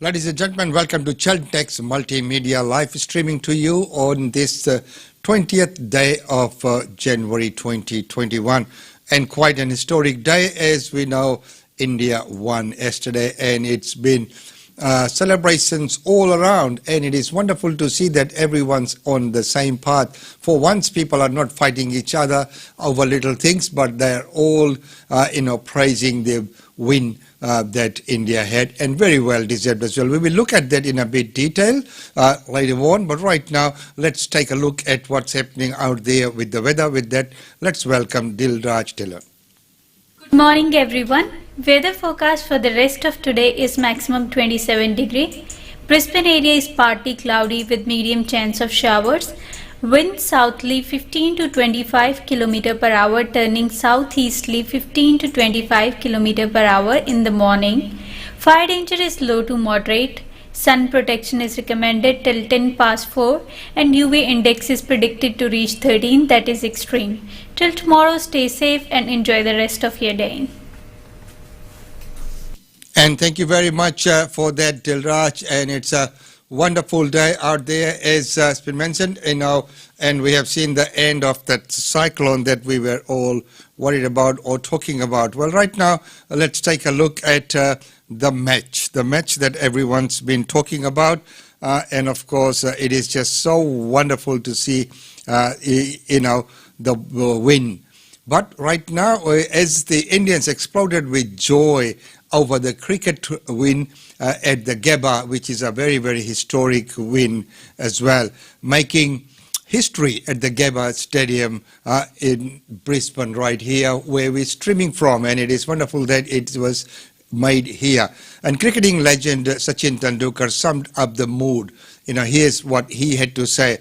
Ladies and gentlemen, welcome to Cheltex Multimedia live streaming to you on this 20th day of January 2021. And quite an historic day, as we know, India won yesterday, and it's been celebrations all around, and it is wonderful to see that everyone's on the same path. For once, people are not fighting each other over little things, but they're all praising the win that India had, and very well deserved as well. We will look at that in a bit detail later on, but right now let's take a look at what's happening out there with the weather. With that, let's welcome Dilraj Taylor. Good morning everyone. Weather forecast for the rest of today is maximum 27 degree. Brisbane area is partly cloudy with medium chance of showers. Wind southerly 15 to 25 km per hour, turning southeasterly 15 to 25 km per hour in the morning. Fire danger is low to moderate. Sun protection is recommended till 10 past 4 and UV index is predicted to reach 13, that is extreme. Till tomorrow, stay safe and enjoy the rest of your day. And thank you very much for that, Dilraj. And it's a wonderful day out there, as has been mentioned, and we have seen the end of that cyclone that we were all worried about or talking about. Well, right now, let's take a look at the match that everyone's been talking about. And of course, it is just so wonderful to see, the win. But right now, as the Indians exploded with joy over the cricket win at the Gabba, which is a very, very historic win as well, making history at the Gabba Stadium in Brisbane right here, where we're streaming from, and it is wonderful that it was made here. And cricketing legend Sachin Tendulkar summed up the mood. Here's what he had to say.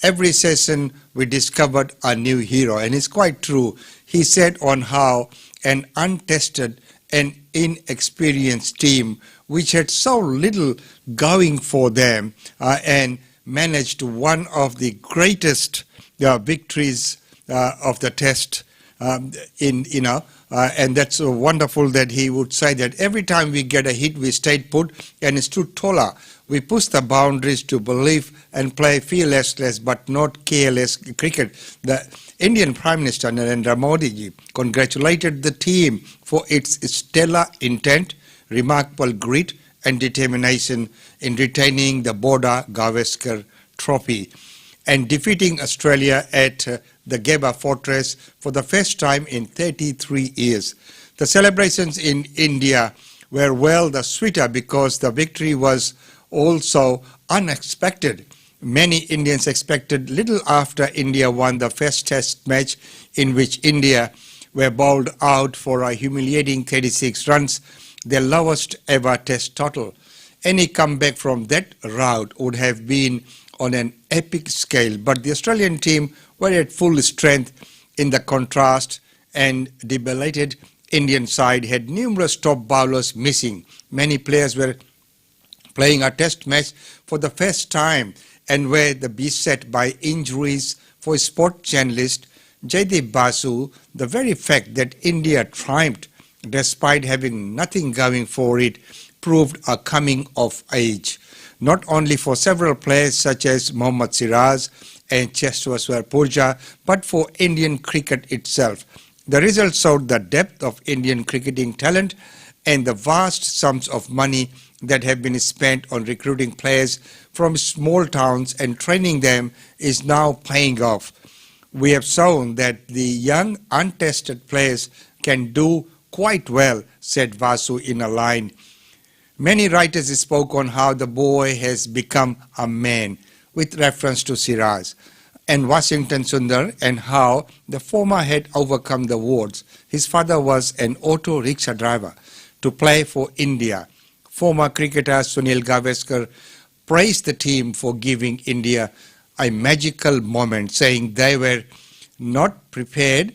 Every session we discovered a new hero, and it's quite true. He said on how an untested and inexperienced team, which had so little going for them, and managed one of the greatest victories of the test, and that's wonderful that he would say that every time we get a hit, we stayed put and stood taller. We push the boundaries to believe and play fearless but not careless cricket. The Indian Prime Minister Narendra Modi ji congratulated the team for its stellar intent, remarkable grit and determination in retaining the Border Gavaskar Trophy and defeating Australia at the Gabba Fortress for the first time in 33 years. The celebrations in India were well the sweeter because the victory was also unexpected. Many Indians expected little after India won the first test match, in which India were bowled out for a humiliating 36 runs, their lowest ever test total. Any comeback from that rout would have been on an epic scale, but the Australian team were at full strength in the contrast, and the belated Indian side had numerous top bowlers missing. Many players were playing a test match for the first time and were beset by injuries. For sport journalist Jaideep Basu, the very fact that India triumphed despite having nothing going for it proved a coming of age, not only for several players such as Mohammad Siraj and Chesteshwar Purja, but for Indian cricket itself. The result showed the depth of Indian cricketing talent and the vast sums of money that have been spent on recruiting players from small towns and training them is now paying off. We have shown that the young, untested players can do quite well, said Vasu in a line. Many writers spoke on how the boy has become a man, with reference to Siraj and Washington Sundar, and how the former had overcome the wards. His father was an auto rickshaw driver to play for India. Former cricketer Sunil Gavaskar praised the team for giving India a magical moment, saying they were not prepared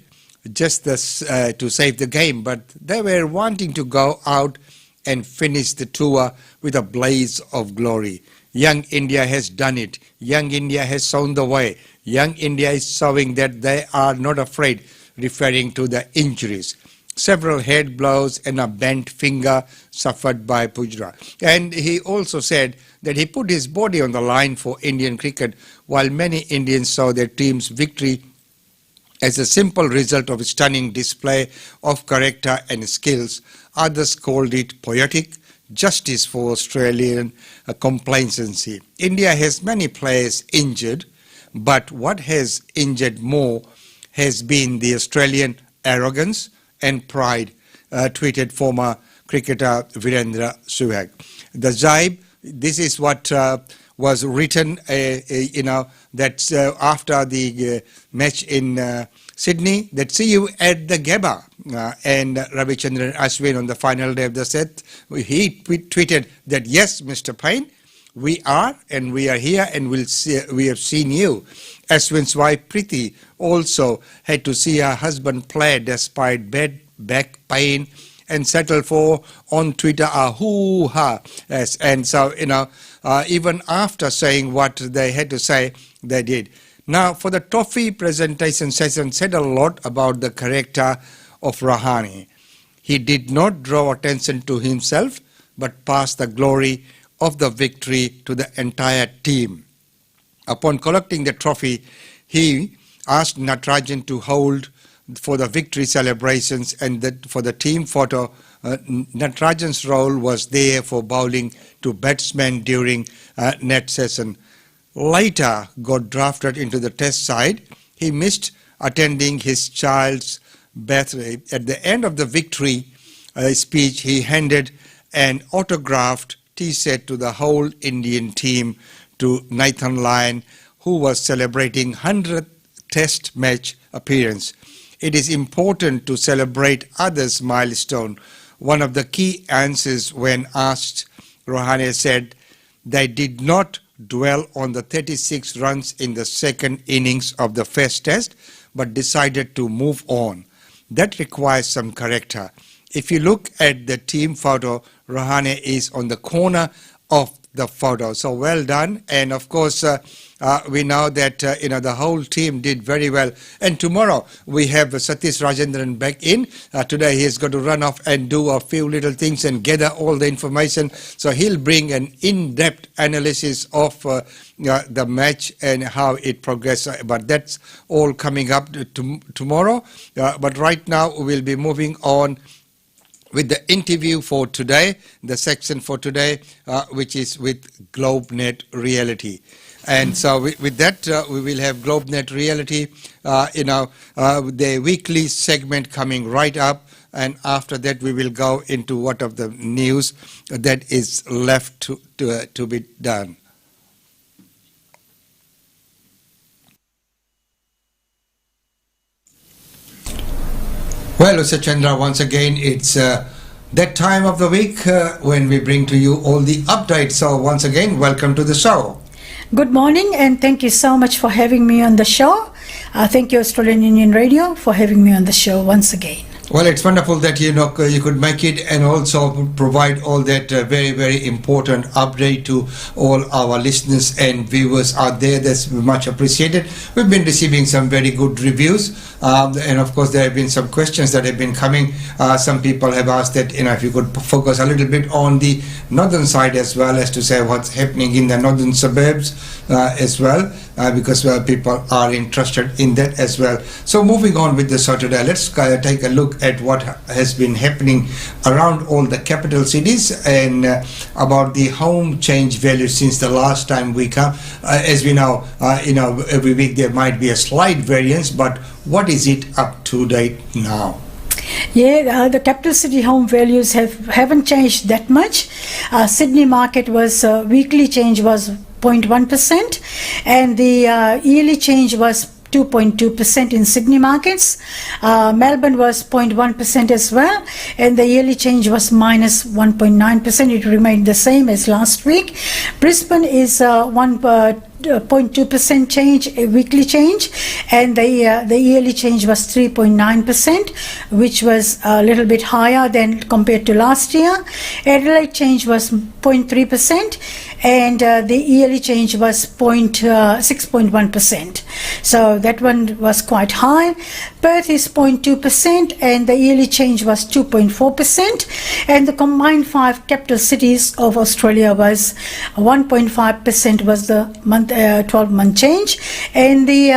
just to save the game, but they were wanting to go out and finish the tour with a blaze of glory. Young India has done it. Young India has shown the way. Young India is showing that they are not afraid, referring to the injuries. several head blows and a bent finger suffered by Pujara. And he also said that he put his body on the line for Indian cricket, while many Indians saw their team's victory as a simple result of a stunning display of character and skills. Others called it poetic justice for Australian complacency. India has many players injured, but what has injured more has been the Australian arrogance and pride, tweeted former cricketer Virendra Sehwag. The Zaib, this is what was written, that after the match in Sydney, that see you at the Gabba. And Ravichandran Ashwin on the final day of the set, he tweeted that, yes, Mr. Payne, we are here and we have seen you. Ashwin's wife Preeti also had to see her husband play despite bad back pain and settled for on Twitter a hoo-ha. Yes, and so, even after saying what they had to say, they did. Now, for the trophy presentation session, said a lot about the character of Rahane. He did not draw attention to himself, but passed the glory of the victory to the entire team. Upon collecting the trophy, he asked Natarajan to hold for the victory celebrations, and that for the team photo, Natarajan's role was there for bowling to batsmen during net session. Later got drafted into the test side. He missed attending his child's birthday. At the end of the victory speech, he handed an autographed T-shirt to the whole Indian team to Nathan Lyon, who was celebrating 100th test match appearance. It is important to celebrate others' milestone. One of the key answers when asked, Rahane said they did not dwell on the 36 runs in the second innings of the first test, but decided to move on. That requires some character. If you look at the team photo, Rahane is on the corner of the photo. So well done. And of course, we know that the whole team did very well. And tomorrow we have Satish Rajendran back in. Today he is going to run off and do a few little things and gather all the information. So he'll bring an in-depth analysis of the match and how it progressed. But that's all coming up tomorrow. But right now we'll be moving on with the interview for today, the section for today, which is with GlobeNet Reality. And so with that, we will have GlobeNet Reality, the weekly segment coming right up. And after that, we will go into what of the news that is left to be done. Well, Mr. Chandra, once again, it's that time of the week when we bring to you all the updates. So once again, welcome to the show. Good morning, and thank you so much for having me on the show. Thank you, Australian Union Radio, for having me on the show once again. Well, it's wonderful that you could make it and also provide all that very, very important update to all our listeners and viewers out there. That's much appreciated. We've been receiving some very good reviews, and of course there have been some questions that have been coming. Some people have asked that if you could focus a little bit on the northern side as well, as to say what's happening in the northern suburbs as well, because people are interested in that as well. So moving on with the show today, let's take a look at what has been happening around all the capital cities and about the home change value since the last time we come. As we know, every week there might be a slight variance, but what is it up to date now? Yeah, the capital city home values haven't changed that much. Sydney market was weekly change was 0.1%, and the yearly change was 2.2% in Sydney markets. Melbourne was 0.1% as well, and the yearly change was minus 1.9%. It remained the same as last week. Brisbane is 1.2% change, a weekly change, and the yearly change was 3.9%, which was a little bit higher than compared to last year. Adelaide change was 0.3%, and the yearly change was 6.1%. So that one was quite high. Perth is 0.2%, and the yearly change was 2.4%. And the combined 5 capital cities of Australia was 1.5% was the 12-month change, and the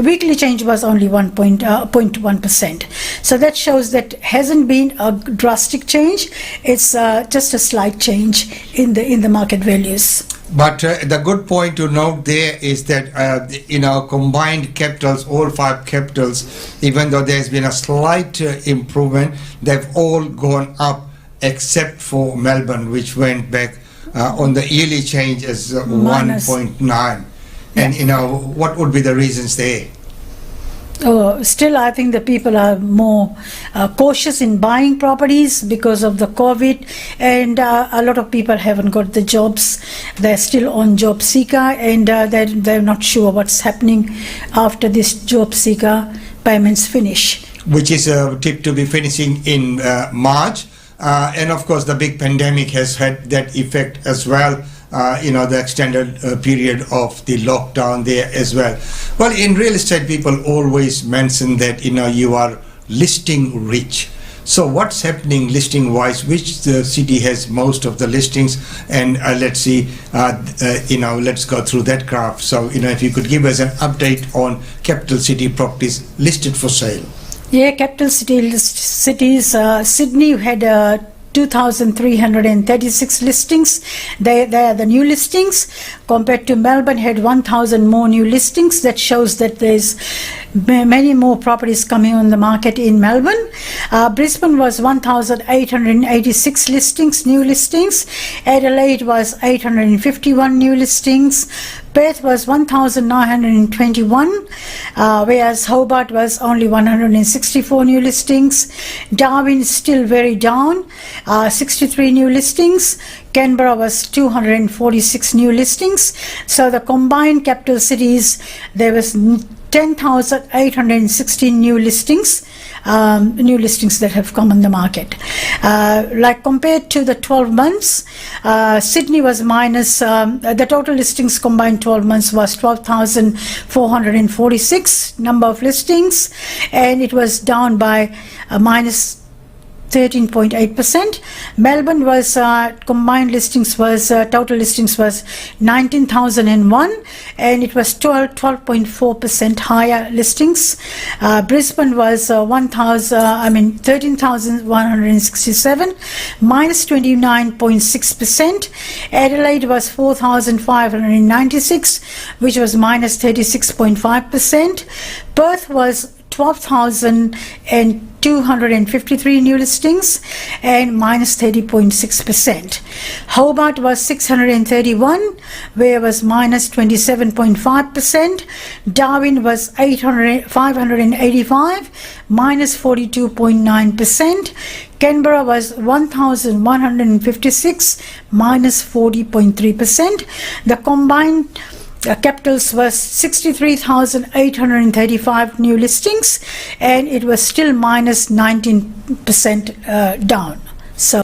weekly change was only 0.1%. So that shows that hasn't been a drastic change. It's just a slight change in the market values. But the good point to note there is that combined capitals, all 5 capitals, even though there's been a slight improvement, they've all gone up except for Melbourne, which went back on the yearly change as 1.9. And what would be the reasons there? Still, I think the people are more cautious in buying properties because of the COVID, and a lot of people haven't got the jobs. They're still on job seeker, and they're not sure what's happening after this job seeker payments finish. Which is tipped to be finishing in March. And of course, the big pandemic has had that effect as well. The extended period of the lockdown there as well. Well, in real estate, people always mention that, you are listing rich. So what's happening listing wise? Which city has most of the listings? And let's see, let's go through that graph. So, if you could give us an update on capital city properties listed for sale. Yeah, capital cities, Sydney had 2,336 listings. They are the new listings, compared to Melbourne had 1,000 more new listings. That shows that there's many more properties coming on the market in Melbourne. Brisbane was 1,886 listings, new listings. Adelaide was 851 new listings. Perth was 1,921, whereas Hobart was only 164 new listings. Darwin is still very down, 63 new listings. Canberra was 246 new listings. So the combined capital cities, there was 10,816 new listings that have come on the market. Like compared to the 12 months, Sydney was minus, the total listings combined 12 months was 12,446 number of listings, and it was down by minus 13.8%. Melbourne was combined listings was total listings was 19,001, and it was 12.4% higher listings. Brisbane was 13,167, minus 29.6%. Adelaide was 4,596, which was minus 36.5%. Perth was 12,253 new listings and minus 30.6%. Hobart was 631, where was minus 27.5%. Darwin was 585, minus 42.9%. Canberra was 1,156, minus 40.3%. The combined capitals was 63,835 new listings, and it was still minus 19% down. So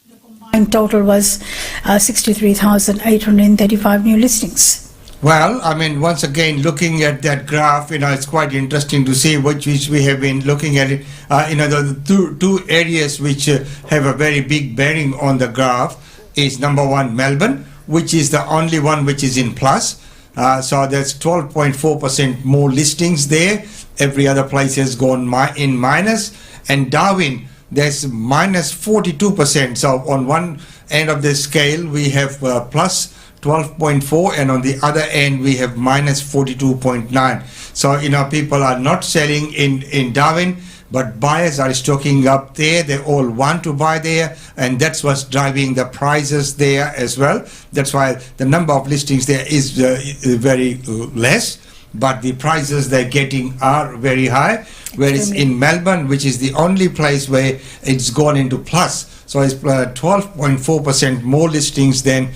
the combined total was 63,835 new listings. Well, once again, looking at that graph, it's quite interesting to see which we have been looking at it. The two areas which have a very big bearing on the graph is number one, Melbourne, which is the only one which is in plus. So there's 12.4% more listings there. Every other place has gone in minus. And Darwin, there's minus 42%. So on one end of the scale, we have plus 12.4, and on the other end, we have minus 42.9. So, people are not selling in Darwin, but buyers are stocking up there. They all want to buy there, and that's what's driving the prices there as well. That's why the number of listings there is very less, but the prices they're getting are very high. Whereas in Melbourne, which is the only place where it's gone into plus, so it's 12.4% more listings than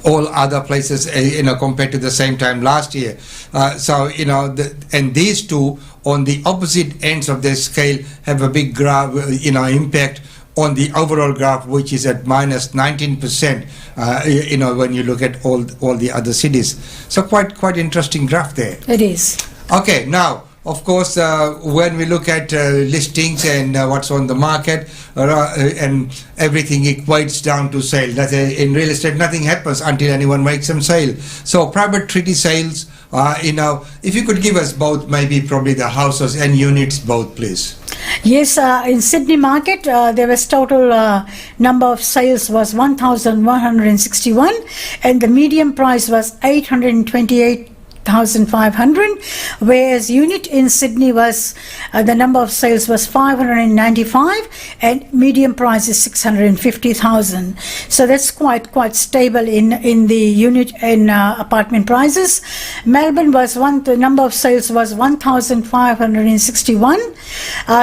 all other places, compared to the same time last year. And these two on the opposite ends of the scale have a big impact on the overall graph, which is at minus 19%, when you look at all the other cities. So quite interesting graph there. It is. Okay, now, of course, when we look at listings and what's on the market, and everything equates down to sale. In real estate, nothing happens until anyone makes some sale. So private treaty sales, if you could give us both, maybe probably the houses and units both, please. Yes, in Sydney market, there was total number of sales was 1,161, and the median price was 828,500, whereas unit in Sydney was the number of sales was 595 and median price is 650,000. So that's quite stable in the unit and apartment prices. Melbourne was the number of sales was 1,561.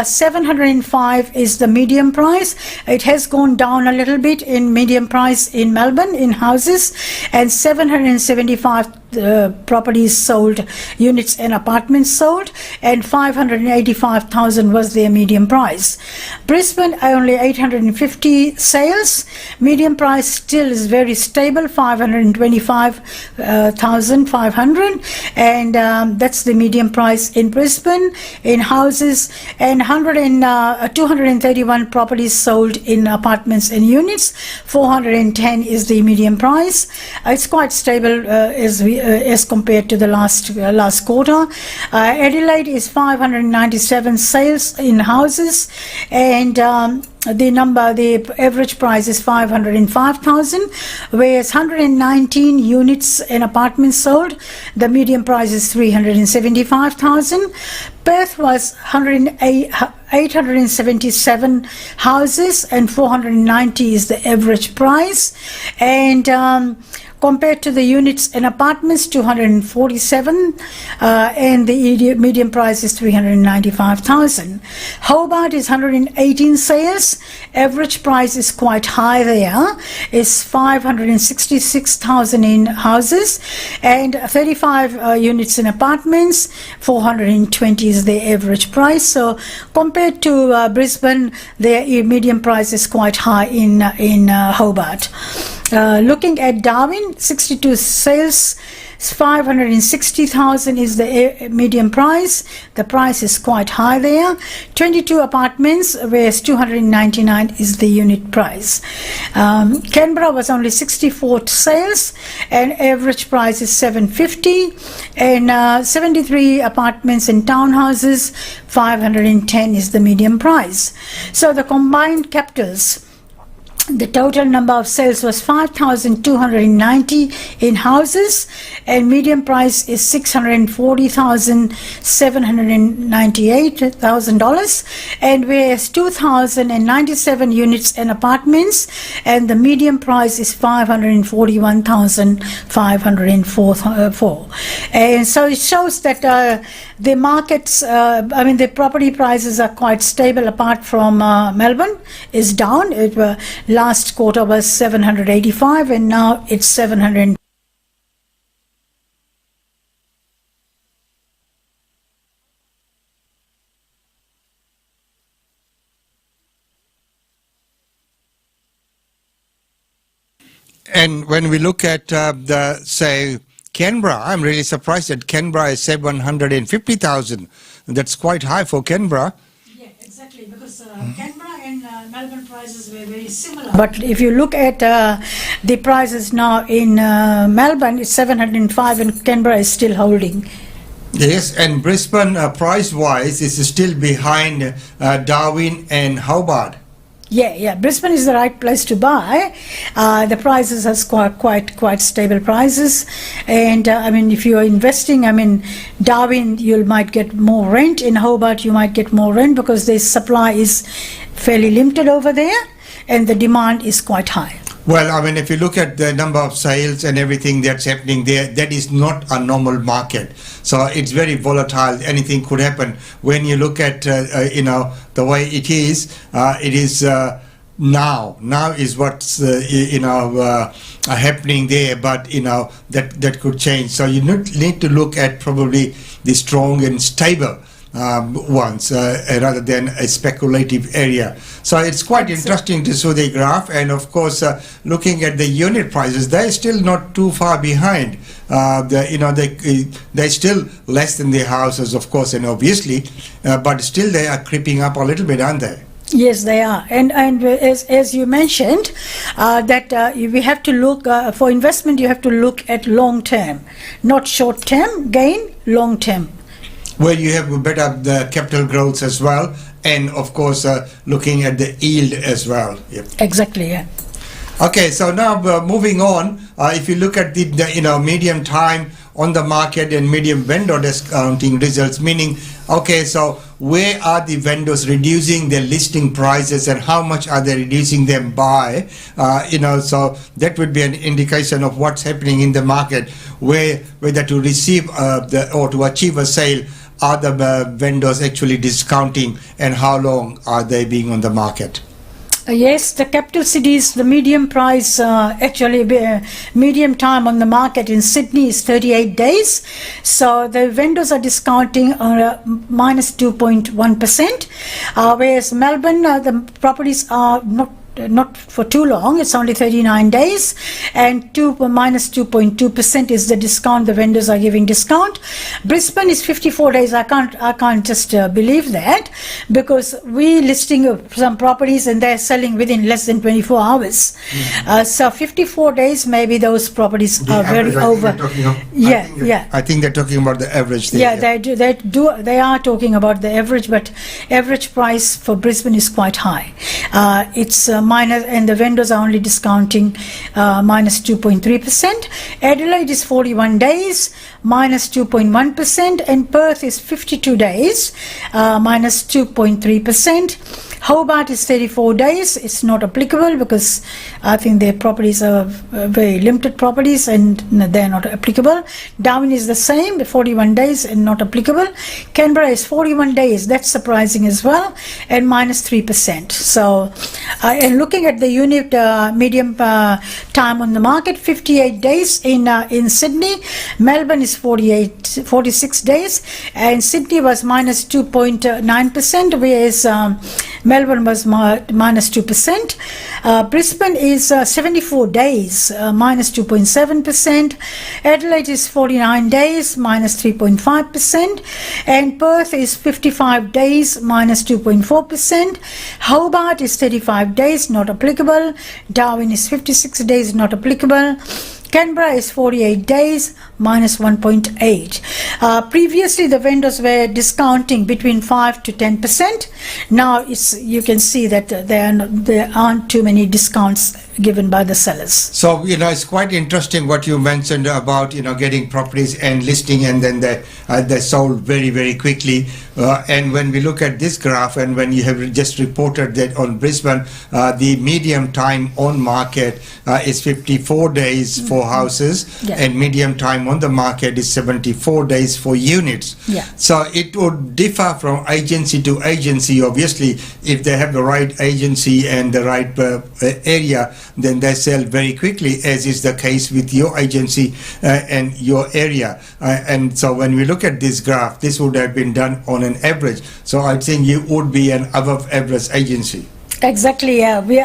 705 is the median price. It has gone down a little bit in median price in Melbourne in houses, and 775 properties sold, units and apartments sold, and 585,000 was their median price. Brisbane only 850 sales. Median price still is very stable, 525,500, and that's the median price in Brisbane in houses, and 231 properties sold in apartments and units. 410 is the median price. It's quite stable as compared to the last quarter. Adelaide is 597 sales in houses, and the average price is 505,000, whereas 119 units and apartments sold. The median price is 375,000. Perth was 877 houses, and 490 is the average price, and compared to the units and apartments, 247, and the median price is 395,000. Hobart is 118 sales. Average price is quite high there. It's 566,000 in houses, and 35 units in apartments. 420 is the average price. So compared to Brisbane, their median price is quite high in Hobart. Looking at Darwin, 62 sales, 560,000 is the median price. The price is quite high there. 22 apartments, whereas 299 is the unit price. Canberra was only 64 sales, and average price is 750, and 73 apartments and townhouses, 510 is the median price. So the combined capitals, the total number of sales was 5,290 in houses, and median price is $640,798,000, and whereas 2,097 units and apartments, and the median price is $541,504. And so it shows that the markets, the property prices are quite stable, apart from Melbourne is down. Last quarter was 785, and now it's 700. And when we look at Canberra, I'm really surprised that Canberra is 750,000. That's quite high for Canberra. Yeah, exactly, because Canberra and Melbourne prices were very similar. But if you look at the prices now in Melbourne, it's 705, and Canberra is still holding. Yes, and Brisbane, price-wise, is still behind Darwin and Hobart. Yeah. Brisbane is the right place to buy. The prices are quite stable prices, and if you are investing, Darwin, you might get more rent. In Hobart, you might get more rent because the supply is fairly limited over there, and the demand is quite high. Well, if you look at the number of sales and everything that's happening there, that is not a normal market. So it's very volatile. Anything could happen. When you look at, the way it is now. Now is what's, happening there, but, that could change. So you need to look at probably the strong and stable ones rather than a speculative area. So it's quite interesting to see the graph, and of course looking at the unit prices, they're still not too far behind. They're still less than the houses, of course, and obviously, but still they are creeping up a little bit, aren't they? Yes, they are, and as you mentioned, that we have to look for investment. You have to look at long term, not short term gain, long term. Where you have better the capital growth as well, and of course looking at the yield as well. Yep. Exactly. Yeah. Okay, so now moving on, if you look at the medium time on the market and medium vendor discounting results, meaning, okay, so where are the vendors reducing their listing prices and how much are they reducing them by? So that would be an indication of what's happening in the market, whether to receive or to achieve a sale, are the vendors actually discounting, and how long are they being on the market? Yes, the capital cities, the medium price, medium time on the market in Sydney is 38 days. So the vendors are discounting minus 2.1%, whereas Melbourne, the properties are not for too long, it's only 39 days, and minus 2.2% is the discount the vendors are giving discount. Brisbane is 54 days. I can't just believe that, because we listing some properties and they're selling within less than 24 hours. So 54 days, maybe those properties The are average, very over. I think they're talking about the average thing. Yeah, they are talking about the average, but average price for Brisbane is quite high. It's minus, and the vendors are only discounting minus 2.3%. Adelaide is 41 days, minus 2.1%, and Perth is 52 days, minus 2.3%. Hobart is 34 days. It's not applicable because I think their properties are very limited properties and they're not applicable. Darwin is the same, 41 days and not applicable. Canberra is 41 days. That's surprising as well, and minus 3%. So, and looking at the unit medium time on the market, 58 days in Sydney. Melbourne is 46 days, and Sydney was minus 2.9%, whereas Melbourne was minus 2%. Brisbane is 74 days, minus 2.7%. Adelaide is 49 days, minus 3.5%. And Perth is 55 days, minus 2.4%. Hobart is 35 days, not applicable. Darwin is 56 days, not applicable. Canberra is 48 days, minus 1.8. Previously, the vendors were discounting between 5 to 10%. Now, you can see that there aren't too many discounts given by the sellers. So, it's quite interesting what you mentioned about, getting properties and listing, and then they sold very, very quickly. And when we look at this graph, and when you have just reported that on Brisbane, the medium time on market is 54 days for houses, and medium time on the market is 74 days for units. Yeah. So it would differ from agency to agency. Obviously, if they have the right agency and the right area, then they sell very quickly, as is the case with your agency and your area. And so when we look at this graph, this would have been done on an average. So I think you would be an above average agency. Exactly, yeah. We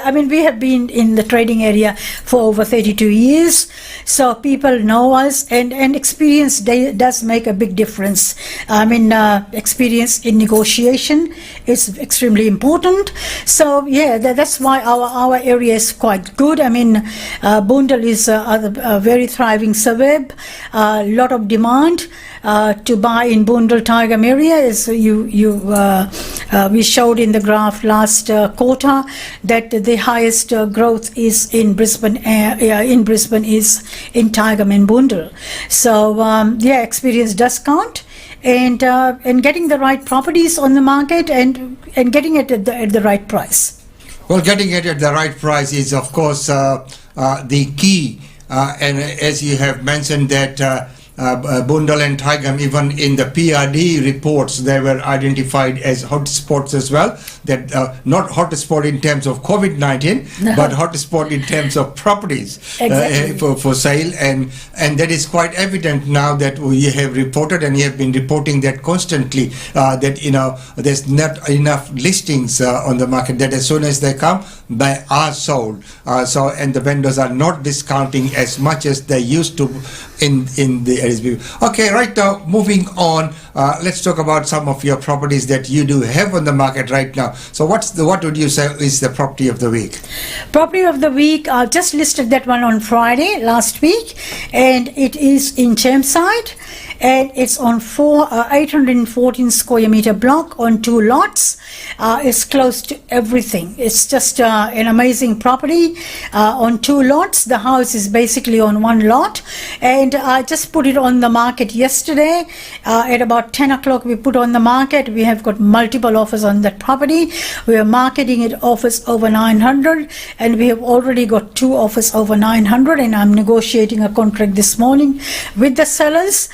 have been in the trading area for over 32 years, so people know us, and experience does make a big difference. Experience in negotiation is extremely important. So yeah, that's why our area is quite good. Boondall is a very thriving suburb, a lot of demand to buy in Boondall Tigam area. As we showed in the graph last quarter, that the highest growth is in Brisbane. In Brisbane is in Tigam and Boondall. So experience does count, and getting the right properties on the market and getting it at the right price. Well, getting it at the right price is, of course, the key. And as you have mentioned that Bundal and Taigam, even in the PRD reports, they were identified as hotspots as well. That not hotspot in terms of COVID-19, No. but hotspot in terms of properties Exactly. for sale, and that is quite evident now that we have reported, and we have been reporting that constantly, that there's not enough listings on the market, that as soon as they come, they are sold. And the vendors are not discounting as much as they used to in the LSB. Okay, right now, moving on, let's talk about some of your properties that you do have on the market right now. So what would you say is the property of the week? Property of the week, I just listed that one on Friday last week, and it is in Chermside, and it's on 814 square meter block on 2 lots. It's close to everything. It's just an amazing property on 2 lots. The house is basically on 1 lot, and I just put it on the market yesterday at about 10 o'clock. We put on the market. We have got multiple offers on that property. We are marketing it offers over 900, and we have already got 2 offers over 900, and I'm negotiating a contract this morning with the sellers.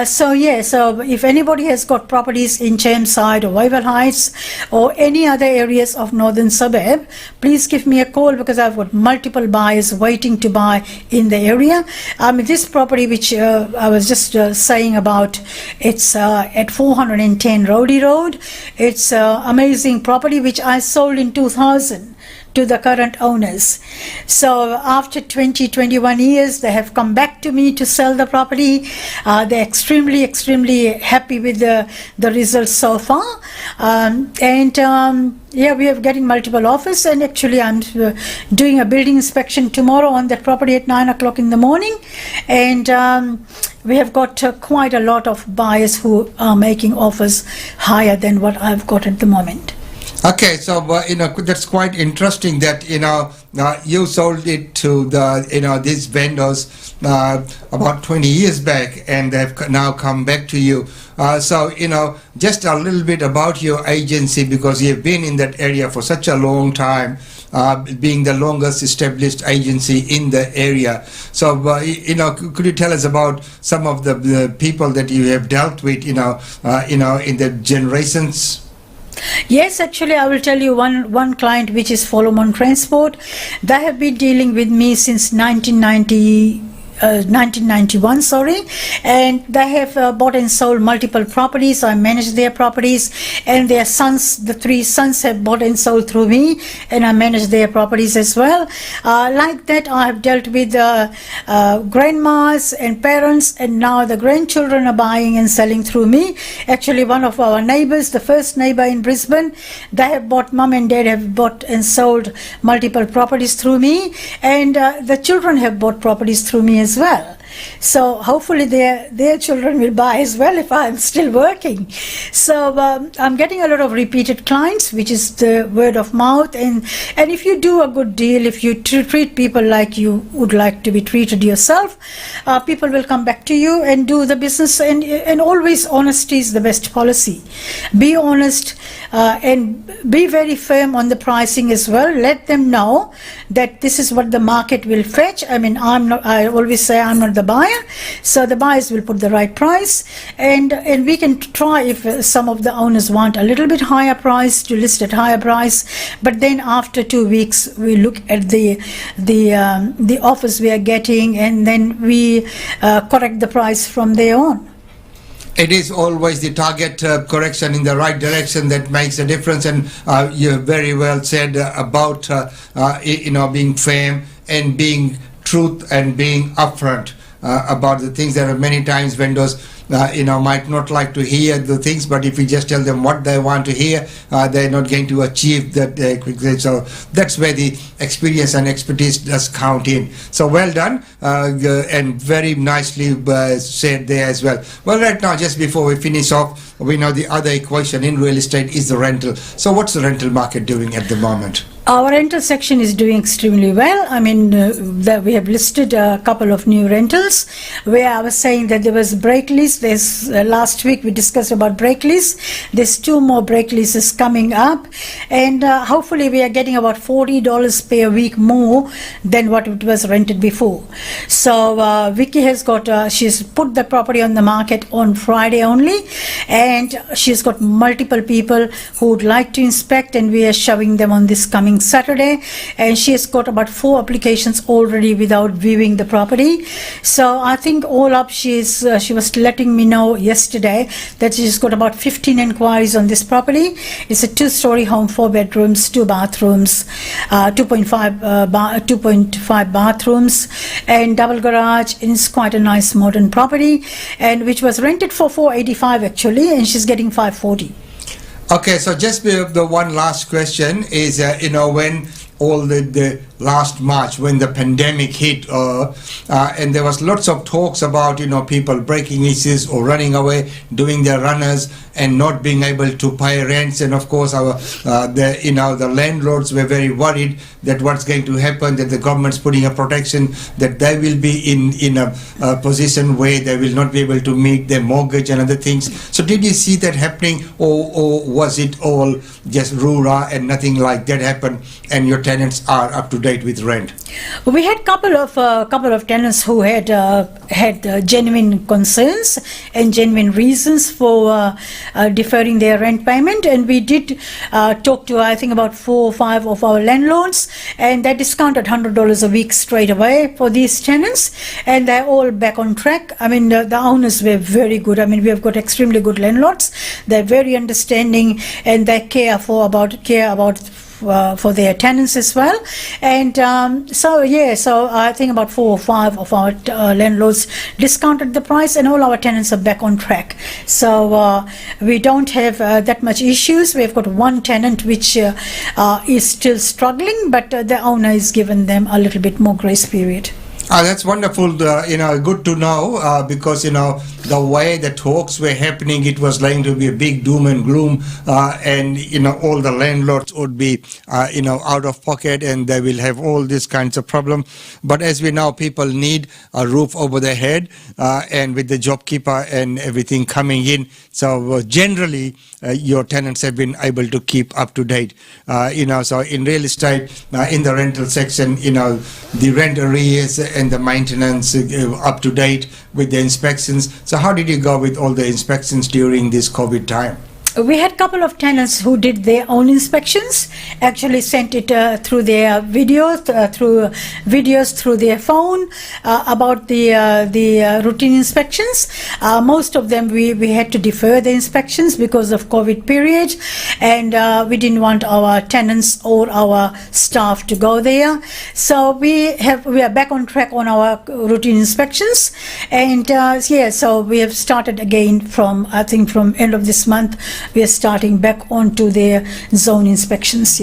So if anybody has got properties in Chermside or Waiver Heights or any other areas of northern suburb, please give me a call, because I've got multiple buyers waiting to buy in the area. This property which I was just saying about, it's at 410 Rowdy Road. It's amazing property which I sold in 2000 to the current owners. So after 21 years, they have come back to me to sell the property. They're extremely happy with the results so far. We are getting multiple offers, and actually I'm doing a building inspection tomorrow on that property at 9 o'clock in the morning. And we have got quite a lot of buyers who are making offers higher than what I've got at the moment. Okay, so that's quite interesting that you sold it to the these vendors about 20 years back, and they've now come back to you. So just a little bit about your agency, because you've been in that area for such a long time, being the longest established agency in the area. So could you tell us about some of the people that you have dealt with in the generations? Yes, actually, I will tell you one client, which is Follow-on Transport. They have been dealing with me since 1991, and they have bought and sold multiple properties. I manage their properties, and their sons, the 3 sons, have bought and sold through me, and I manage their properties as well. Like that, I have dealt with grandmas and parents, and now the grandchildren are buying and selling through me. Actually, one of our neighbors, the first neighbor in Brisbane, they have bought, mum and dad have bought and sold multiple properties through me, and the children have bought properties through me as well. So hopefully their children will buy as well if I'm still working. So I'm getting a lot of repeated clients, which is the word of mouth. And if you do a good deal, if you treat people like you would like to be treated yourself, people will come back to you and do the business. And always honesty is the best policy. Be honest and be very firm on the pricing as well. Let them know that this is what the market will fetch. I mean, I always say I'm not the buyer, so the buyers will put the right price, and we can try, if some of the owners want a little bit higher price, to list at higher price. But then after 2 weeks, we look at the offers we are getting, and then we correct the price from there on. It is always the target correction in the right direction that makes a difference, and you very well said about being firm and being truth and being upfront about the things. There are many times vendors might not like to hear the things, but if we just tell them what they want to hear, they're not going to achieve that quickly. So that's where the experience and expertise does count in. So well done, and very nicely said there as well. Well, right now, just before we finish off, we know the other equation in real estate is the rental. So what's the rental market doing at the moment? Our rental section is doing extremely well. I mean, we have listed a couple of new rentals where I was saying that there was break lease. There's last week we discussed about break lease. There's 2 more break leases coming up, and hopefully we are getting about $40 per week more than what it was rented before. So Vicky has got, she's put the property on the market on Friday only, and she's got multiple people who would like to inspect, and we are showing them on this coming Saturday, and she has got about 4 applications already without viewing the property. So I think all up she was letting me know yesterday that she's got about 15 inquiries on this property. It's a 2-story home, 4 bedrooms, 2 bathrooms, 2.5 bathrooms, and double garage, and it's quite a nice modern property, and which was rented for $485 actually, and she's getting $540. Okay, so just the one last question is, when all the last March, when the pandemic hit, and there was lots of talks about, people breaking leases or running away, doing their runners and not being able to pay rents. And of course, the landlords were very worried that what's going to happen, that the government's putting a protection, that they will be in a position where they will not be able to meet their mortgage and other things. So did you see that happening, or was it all just rah-rah and nothing like that happened, and your tenants are up to date with rent? We had couple of tenants who had genuine concerns and genuine reasons for deferring their rent payment, and we did talk to, I think, about 4 or 5 of our landlords, and they discounted $100 a week straight away for these tenants, and they're all back on track. I mean, the owners were very good. I mean, we have got extremely good landlords. They're very understanding, and they care about for their tenants as well. And so I think about 4 or 5 of our landlords discounted the price, and all our tenants are back on track. So we don't have that much issues. We've got one tenant which is still struggling, but the owner has given them a little bit more grace period. That's wonderful, good to know, because, the way the talks were happening, it was going to be a big doom and gloom, and, all the landlords would be, out of pocket, and they will have all these kinds of problems. But as we know, people need a roof over their head, and with the JobKeeper and everything coming in, so generally, your tenants have been able to keep up to date. So in real estate, in the rental section, the rent arrears and the maintenance up to date with the inspections. So how did you go with all the inspections during this COVID time? We had a couple of tenants who did their own inspections, actually sent it through their videos, through their phone about the routine inspections. Most of them we had to defer the inspections because of COVID period, and we didn't want our tenants or our staff to go there. So we are back on track on our routine inspections, and so we have started again from end of this month. We are starting back onto their zone inspections.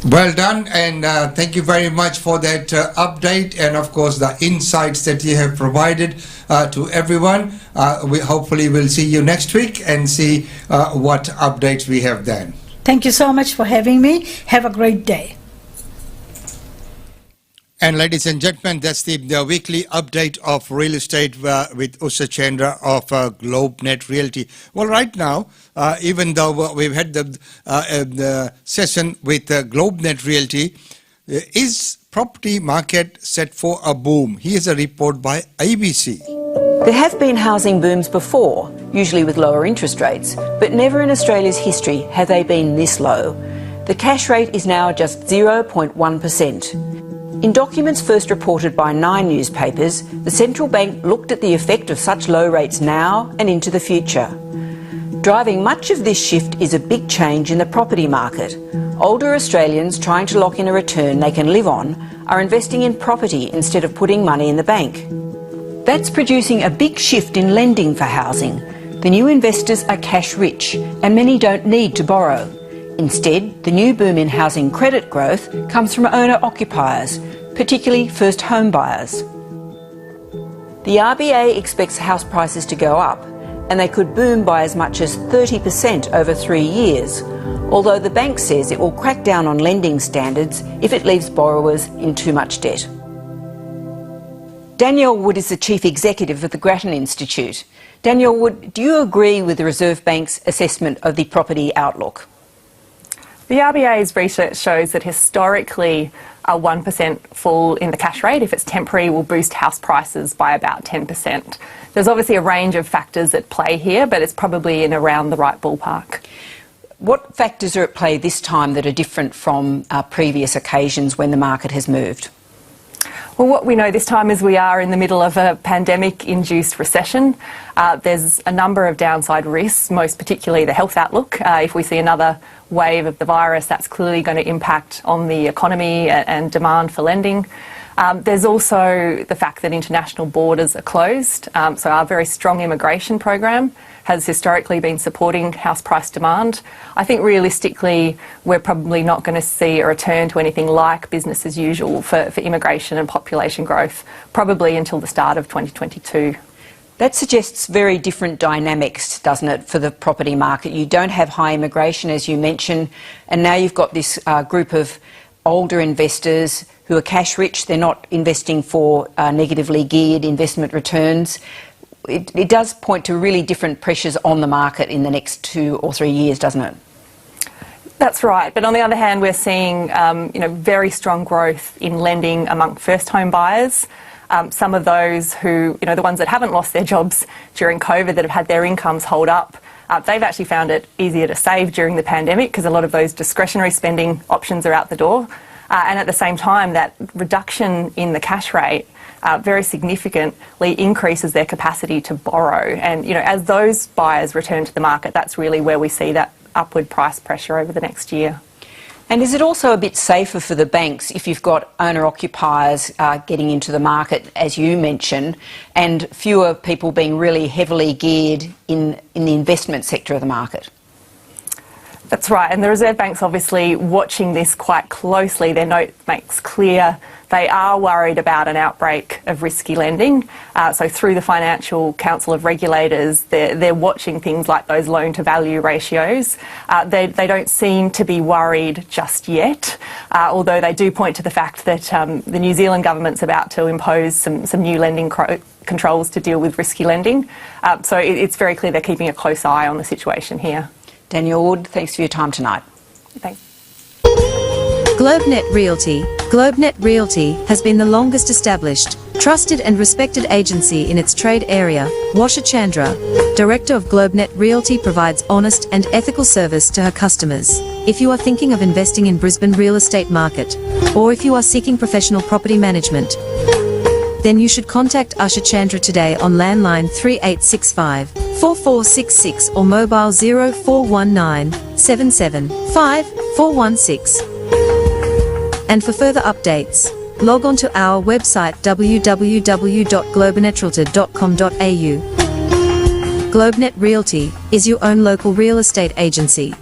Well done, and thank you very much for that update, and of course the insights that you have provided to everyone. We hopefully will see you next week and see what updates we have then. Thank you so much for having me. Have a great day. And ladies and gentlemen, that's the weekly update of real estate with Usha Chandra of GlobeNet Realty. Well, right now, even though we've had the session with GlobeNet Realty, is property market set for a boom? Here's a report by ABC. There have been housing booms before, usually with lower interest rates, but never in Australia's history have they been this low. The cash rate is now just 0.1%. In documents first reported by 9 newspapers, the central bank looked at the effect of such low rates now and into the future. Driving much of this shift is a big change in the property market. Older Australians trying to lock in a return they can live on are investing in property instead of putting money in the bank. That's producing a big shift in lending for housing. The new investors are cash rich and many don't need to borrow. Instead, the new boom in housing credit growth comes from owner-occupiers, particularly first home buyers. The RBA expects house prices to go up, and they could boom by as much as 30% over 3 years, although the bank says it will crack down on lending standards if it leaves borrowers in too much debt. Danielle Wood is the Chief Executive of the Grattan Institute. Danielle Wood, do you agree with the Reserve Bank's assessment of the property outlook? The RBA's research shows that historically a 1% fall in the cash rate, if it's temporary, will boost house prices by about 10%. There's obviously a range of factors at play here, but it's probably in around the right ballpark. What factors are at play this time that are different from previous occasions when the market has moved? Well, what we know this time is we are in the middle of a pandemic-induced recession. There's a number of downside risks, most particularly the health outlook. If we see another wave of the virus, that's clearly going to impact on the economy and demand for lending. There's also the fact that international borders are closed, so our very strong immigration program has historically been supporting house price demand. I think realistically we're probably not going to see a return to anything like business as usual for immigration and population growth, probably until the start of 2022. That suggests very different dynamics, doesn't it, for the property market? You don't have high immigration, as you mentioned, and now you've got this group of older investors who are cash rich. They're not investing for negatively geared investment returns. It does point to really different pressures on the market in the next 2 or 3 years, doesn't it? That's right, but on the other hand, we're seeing very strong growth in lending among first home buyers. Some of those who, the ones that haven't lost their jobs during COVID, that have had their incomes hold up, they've actually found it easier to save during the pandemic because a lot of those discretionary spending options are out the door. And at the same time, that reduction in the cash rate very significantly increases their capacity to borrow. And, as those buyers return to the market, that's really where we see that upward price pressure over the next year. And is it also a bit safer for the banks if you've got owner-occupiers getting into the market, as you mentioned, and fewer people being really heavily geared in the investment sector of the market? That's right, and the Reserve Bank's obviously watching this quite closely. Their note makes clear they are worried about an outbreak of risky lending. So through the Financial Council of Regulators, they're watching things like those loan-to-value ratios. They don't seem to be worried just yet, although they do point to the fact that the New Zealand government's about to impose some new lending controls to deal with risky lending. So it's very clear they're keeping a close eye on the situation here. Danielle Wood, thanks for your time tonight. Thanks. GlobeNet Realty. GlobeNet Realty has been the longest established, trusted and respected agency in its trade area. Washa Chandra, Director of GlobeNet Realty, provides honest and ethical service to her customers. If you are thinking of investing in Brisbane real estate market, or if you are seeking professional property management, then you should contact Usha Chandra today on landline 3865 4466 or mobile 0419 775 416. And for further updates, log on to our website www.globenetraltor.com.au. GlobeNet Realty is your own local real estate agency.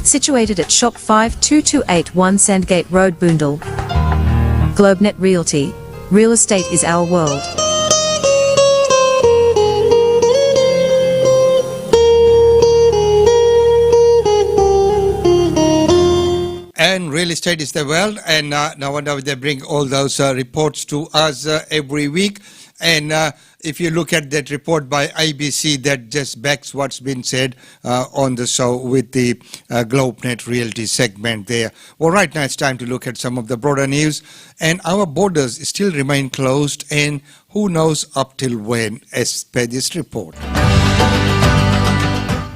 Situated at Shop 52281 Sandgate Road, Boondall. GlobeNet Realty. Real estate is our world. And real estate is the world, and no wonder they bring all those reports to us every week. And if you look at that report by ABC, that just backs what's been said on the show with the GlobeNet Realty segment there. Well, right now it's time to look at some of the broader news. And our borders still remain closed, and who knows up till when, as per this report.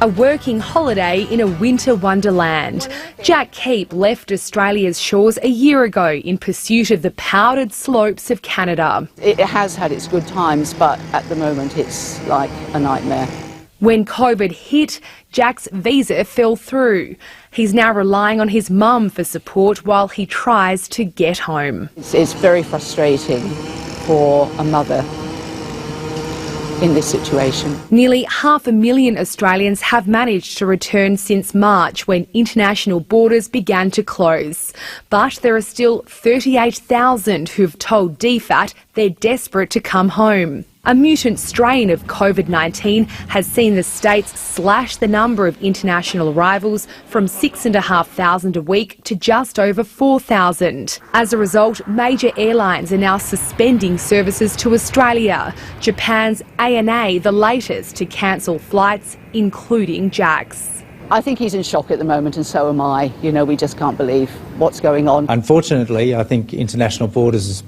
A working holiday in a winter wonderland. Jack Keep left Australia's shores a year ago in pursuit of the powdered slopes of Canada. It has had its good times, but at the moment it's like a nightmare. When COVID hit, Jack's visa fell through. He's now relying on his mum for support while he tries to get home. It's very frustrating for a mother in this situation. Nearly 500,000 Australians have managed to return since March, when international borders began to close. But there are still 38,000 who've told DFAT they're desperate to come home. A mutant strain of COVID-19 has seen the states slash the number of international arrivals from 6,500 a week to just over 4,000. As a result, major airlines are now suspending services to Australia. Japan's ANA, the latest to cancel flights, including Jack's. I think he's in shock at the moment, and so am I. You know, we just can't believe what's going on. Unfortunately, I think international borders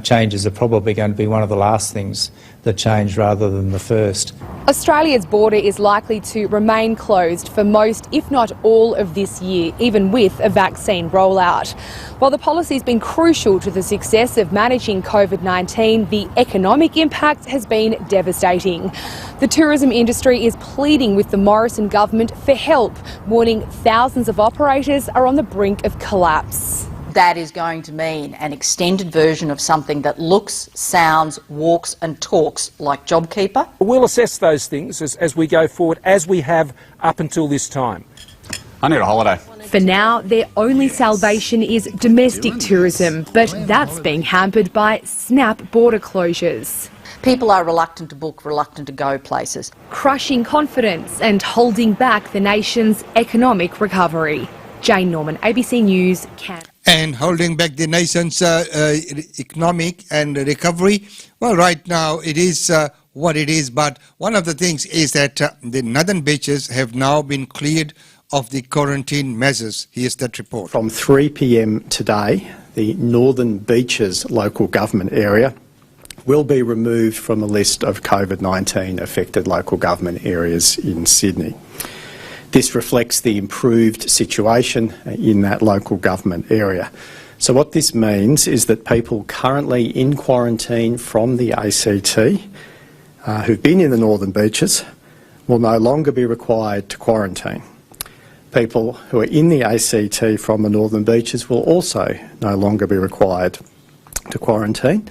changes are probably going to be one of the last things that change rather than the first. Australia's border is likely to remain closed for most, if not all, of this year, even with a vaccine rollout. While the policy's been crucial to the success of managing COVID-19, the economic impact has been devastating. The tourism industry is pleading with the Morrison government for help, warning thousands of operators are on the brink of collapse. That is going to mean an extended version of something that looks, sounds, walks and talks like JobKeeper. We'll assess those things as we go forward, as we have up until this time. I need a holiday. For now, their only salvation is domestic tourism, but that's being hampered by snap border closures. People are reluctant to book, reluctant to go places. Crushing confidence and holding back the nation's economic recovery. Jane Norman, ABC News, Canberra. And holding back the nation's economic and recovery. Well, right now it is what it is, but one of the things is that the northern beaches have now been cleared of the quarantine measures. Here's that report. From 3 p.m. today, the Northern Beaches local government area will be removed from the list of COVID-19 affected local government areas in Sydney. This reflects the improved situation in that local government area. So what this means is that people currently in quarantine from the ACT who've been in the Northern Beaches will no longer be required to quarantine. People who are in the ACT from the Northern Beaches will also no longer be required to quarantine.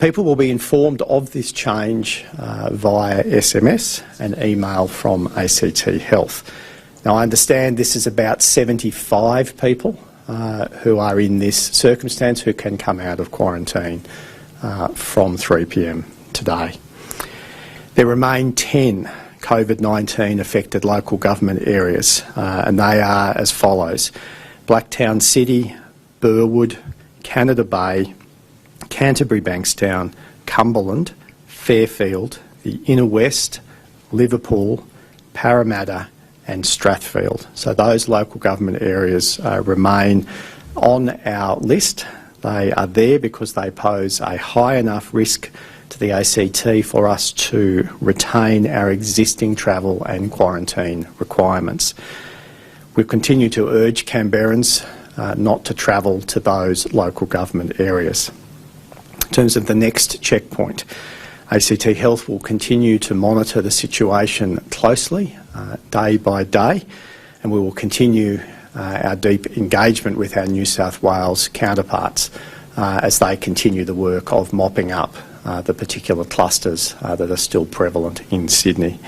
People will be informed of this change via SMS and email from ACT Health. Now, I understand this is about 75 people who are in this circumstance who can come out of quarantine from 3 p.m. today. There remain 10 COVID-19 affected local government areas, and they are as follows: Blacktown City, Burwood, Canada Bay, Canterbury Bankstown, Cumberland, Fairfield, the Inner West, Liverpool, Parramatta and Strathfield. So those local government areas remain on our list. They are there because they pose a high enough risk to the ACT for us to retain our existing travel and quarantine requirements. We continue to urge Canberrans not to travel to those local government areas. In terms of the next checkpoint, ACT Health will continue to monitor the situation closely, day by day, and we will continue our deep engagement with our New South Wales counterparts as they continue the work of mopping up the particular clusters that are still prevalent in Sydney.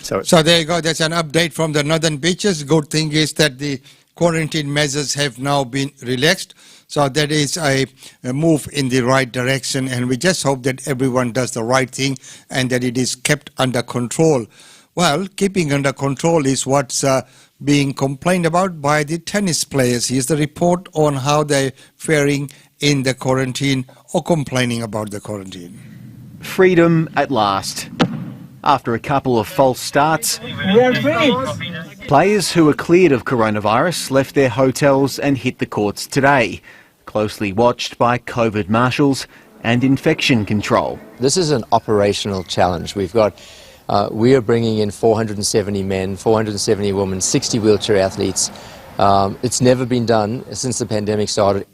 So there you go. That's an update from the Northern Beaches. Good thing is that the quarantine measures have now been relaxed. So that is a move in the right direction, and we just hope that everyone does the right thing and that it is kept under control. Well, keeping under control is what's being complained about by the tennis players. Here's the report on how they're faring in the quarantine or complaining about the quarantine. Freedom at last. After a couple of false starts, players who were cleared of coronavirus left their hotels and hit the courts today, closely watched by COVID marshals and infection control. This is an operational challenge. We are bringing in 470 men, 470 women, 60 wheelchair athletes. It's never been done since the pandemic started.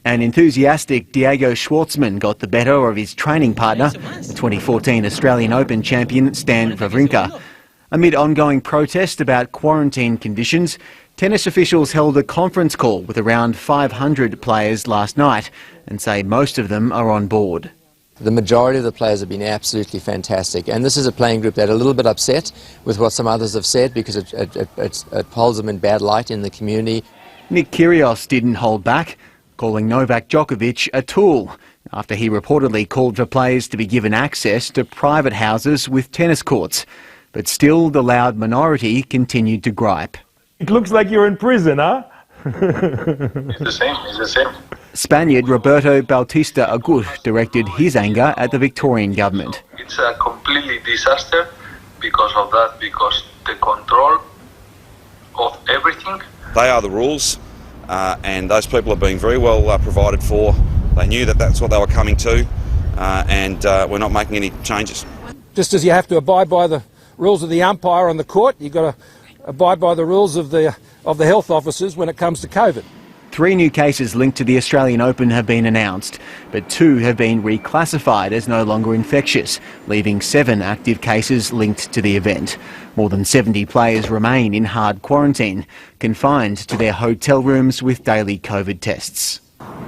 An enthusiastic Diego Schwartzman got the better of his training partner, the 2014 Australian Open champion Stan Wawrinka. Amid ongoing protest about quarantine conditions, tennis officials held a conference call with around 500 players last night and say most of them are on board. The majority of the players have been absolutely fantastic, and this is a playing group that are a little bit upset with what some others have said because it holds them in bad light in the community. Nick Kyrgios didn't hold back, calling Novak Djokovic a tool, after he reportedly called for players to be given access to private houses with tennis courts. But still, the loud minority continued to gripe. It looks like you're in prison, huh? It's the same. Spaniard Roberto Bautista Agut directed his anger at the Victorian government. It's a completely disaster because of that, because the control of everything. They are the rules, and those people are being very well provided for. They knew that that's what they were coming to, and we're not making any changes. Just as you have to abide by the rules of the umpire on the court, you've got to abide by the rules of the health officers when it comes to COVID. 3 new cases linked to the Australian Open have been announced, but 2 have been reclassified as no longer infectious, leaving 7 active cases linked to the event. More than 70 players remain in hard quarantine, confined to their hotel rooms with daily COVID tests.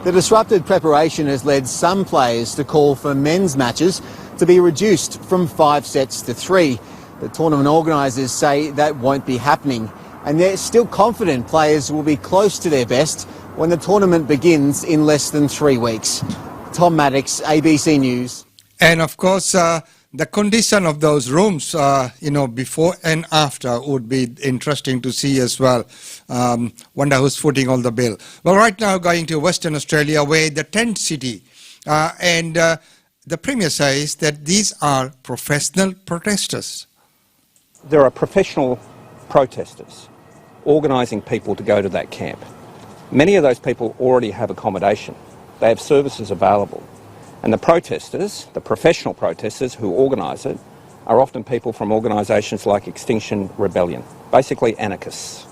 The disrupted preparation has led some players to call for men's matches to be reduced from 5 sets to 3. The tournament organisers say that won't be happening, and they're still confident players will be close to their best when the tournament begins in less than 3 weeks. Tom Maddox, ABC News. And of course, the condition of those rooms, before and after would be interesting to see as well. Wonder who's footing all the bill. Well, right now going to Western Australia, where the tent city, and the Premier says that these are professional protesters. There are professional protesters organising people to go to that camp. Many of those people already have accommodation. They have services available. And the protesters, the professional protesters who organise it, are often people from organisations like Extinction Rebellion, basically anarchists.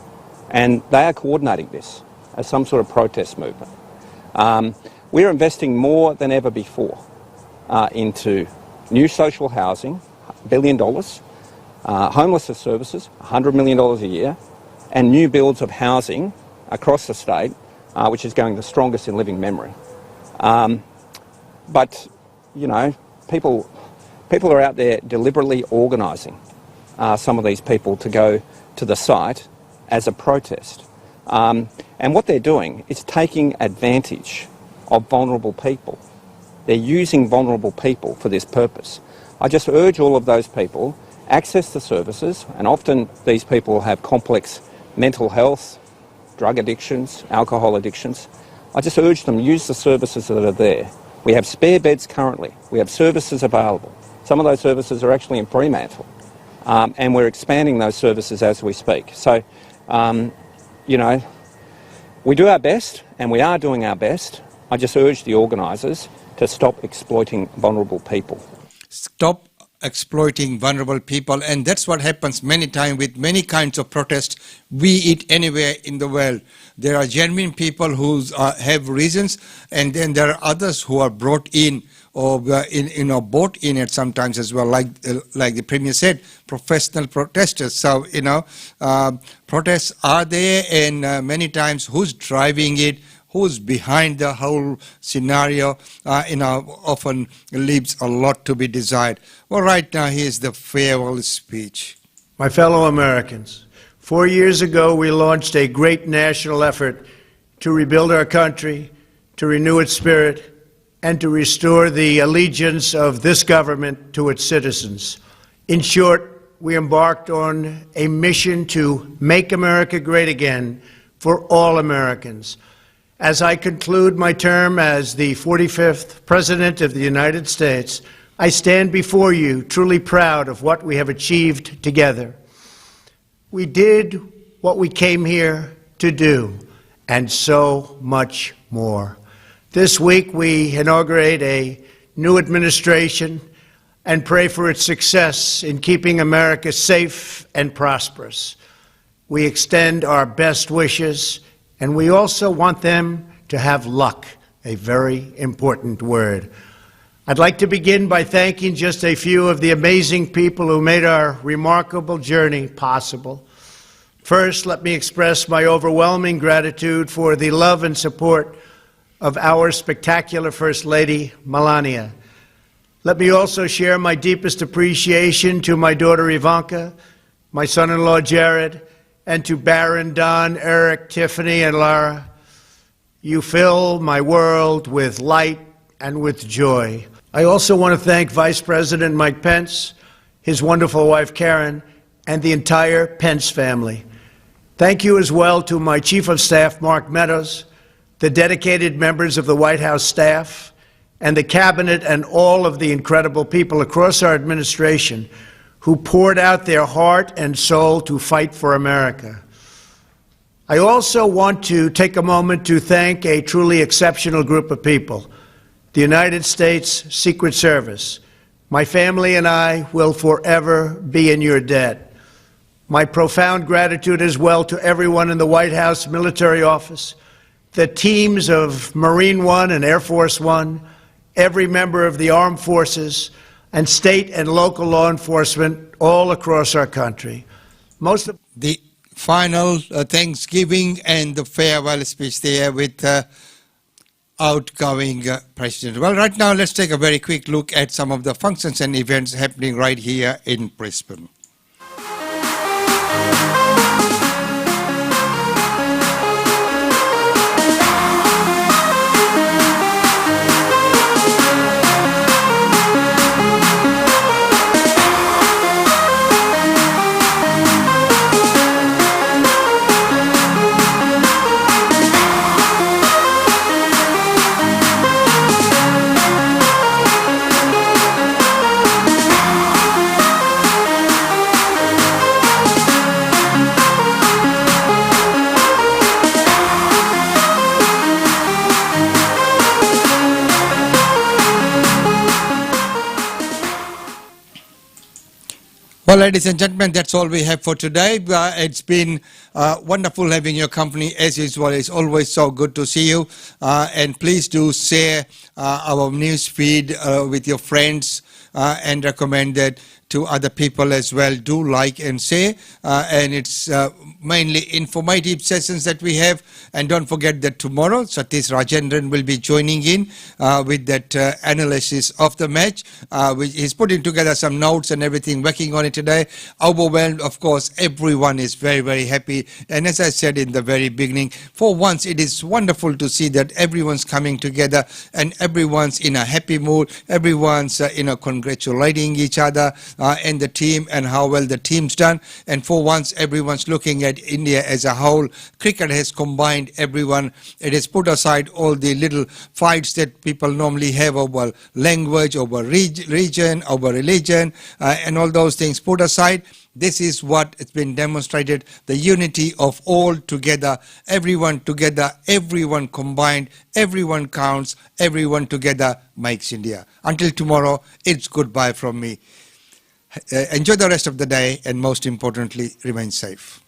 And they are coordinating this as some sort of protest movement. We're investing more than ever before into new social housing, $1 billion, homelessness services, $100 million a year, and new builds of housing across the state, which is going the strongest in living memory. But, people are out there deliberately organising some of these people to go to the site as a protest. And what they're doing is taking advantage of vulnerable people. They're using vulnerable people for this purpose. I just urge all of those people access the services, and often these people have complex mental health, drug addictions, alcohol addictions. I just urge them use the services that are there. We have spare beds currently. We have services available. Some of those services are actually in Fremantle, and we're expanding those services as we speak. So, we do our best, and we are doing our best. I just urge the organisers to stop exploiting vulnerable people. Stop exploiting vulnerable people, and that's what happens many times with many kinds of protests, be it anywhere in the world. There are genuine people who have reasons, and then there are others who are brought in or bought in it sometimes as well, like the Premier said, professional protesters. So protests are there, and many times who's driving it, who's behind the whole scenario, often leaves a lot to be desired. Well, right now, here's the farewell speech. My fellow Americans, 4 years ago, we launched a great national effort to rebuild our country, to renew its spirit, and to restore the allegiance of this government to its citizens. In short, we embarked on a mission to make America great again for all Americans. As I conclude my term as the 45th President of the United States, I stand before you truly proud of what we have achieved together. We did what we came here to do, and so much more. This week we inaugurate a new administration and pray for its success in keeping America safe and prosperous. We extend our best wishes, and we also want them to have luck, a very important word. I'd like to begin by thanking just a few of the amazing people who made our remarkable journey possible. First, let me express my overwhelming gratitude for the love and support of our spectacular First Lady, Melania. Let me also share my deepest appreciation to my daughter Ivanka, my son-in-law Jared, and to Barron, Don, Eric, Tiffany, and Lara. You fill my world with light and with joy. I also want to thank Vice President Mike Pence, his wonderful wife Karen, and the entire Pence family. Thank you as well to my Chief of Staff, Mark Meadows, the dedicated members of the White House staff, and the Cabinet, and all of the incredible people across our administration who poured out their heart and soul to fight for America. I also want to take a moment to thank a truly exceptional group of people, the United States Secret Service. My family and I will forever be in your debt. My profound gratitude as well to everyone in the White House Military Office, the teams of Marine One and Air Force One, every member of the armed forces, and state and local law enforcement all across our country. Most of the final Thanksgiving and the farewell speech there with outgoing President. Well, right now, let's take a very quick look at some of the functions and events happening right here in Brisbane. Well, ladies and gentlemen, that's all we have for today. It's been wonderful having your company as usual. It's always so good to see you. And please do share our news feed with your friends and recommend that to other people as well. Do like and share. And it's mainly informative sessions that we have. And don't forget that tomorrow, Satish Rajendran will be joining in with that analysis of the match. He's putting together some notes and everything, working on it today. Overwhelmed, of course, everyone is very, very happy. And as I said in the very beginning, for once it is wonderful to see that everyone's coming together and everyone's in a happy mood. Everyone's congratulating each other and the team and how well the team's done. And for once, everyone's looking at India as a whole. Cricket has combined everyone. It has put aside all the little fights that people normally have over language, over region, over religion, and all those things put aside. This is what has been demonstrated, the unity of all together, everyone together, everyone combined, everyone counts, everyone together makes India. Until tomorrow, it's goodbye from me. Enjoy the rest of the day, and most importantly, remain safe.